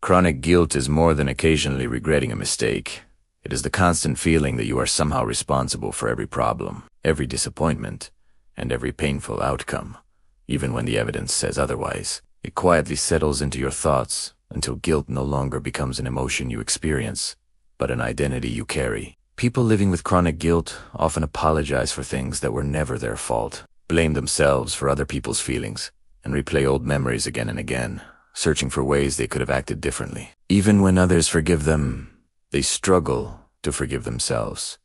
Chronic guilt is more than occasionally regretting a mistake. It is the constant feeling that you are somehow responsible for every problem, every disappointment, and every painful outcome, even when the evidence says otherwise. It quietly settles into your thoughts until guilt no longer becomes an emotion you experience, but an identity you carry. People living with chronic guilt often apologize for things that were never their fault, blame themselves for other people's feelings, and replay old memories again and again, searching for ways they could have acted differently. Even when others forgive them, they struggle to forgive themselves.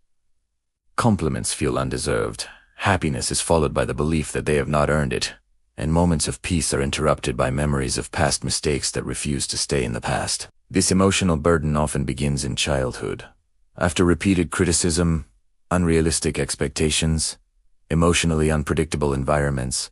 Compliments feel undeserved. Happiness is followed by the belief that they have not earned it, and moments of peace are interrupted by memories of past mistakes that refuse to stay in the past. This emotional burden often begins in childhood. After repeated criticism, unrealistic expectations, emotionally unpredictable environments,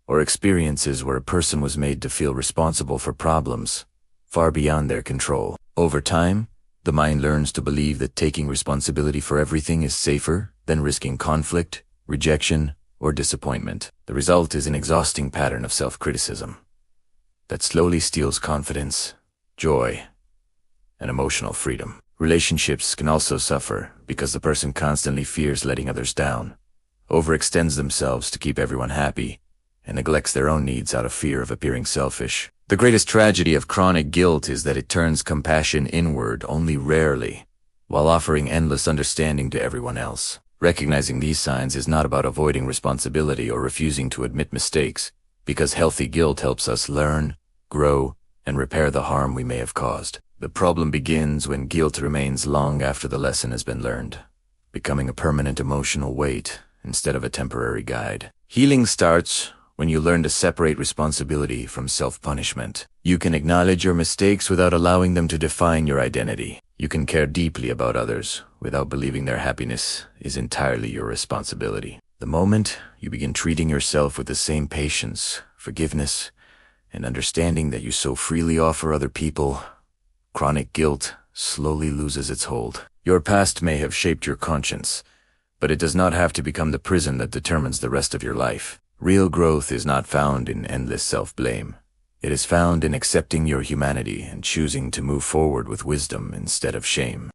or experiences where a person was made to feel responsible for problems far beyond their control. Over time, the mind learns to believe that taking responsibility for everything is safer than risking conflict, rejection, or disappointment. The result is an exhausting pattern of self-criticism that slowly steals confidence, joy, and emotional freedom. Relationships can also suffer because the person constantly fears letting others down, overextends themselves to keep everyone happy, and neglects their own needs out of fear of appearing selfish. The greatest tragedy of chronic guilt is that it turns compassion inward only rarely, while offering endless understanding to everyone else. Recognizing these signs is not about avoiding responsibility or refusing to admit mistakes, because healthy guilt helps us learn, grow, and repair the harm we may have caused. The problem begins when guilt remains long after the lesson has been learned, becoming a permanent emotional weight instead of a temporary guide. Healing starts when you learn to separate responsibility from self-punishment. You can acknowledge your mistakes without allowing them to define your identity. You can care deeply about others without believing their happiness is entirely your responsibility. The moment you begin treating yourself with the same patience, forgiveness, and understanding that you so freely offer other people, chronic guilt slowly loses its hold. Your past may have shaped your conscience, but it does not have to become the prison that determines the rest of your life. Real growth is not found in endless self-blame. It is found in accepting your humanity and choosing to move forward with wisdom instead of shame.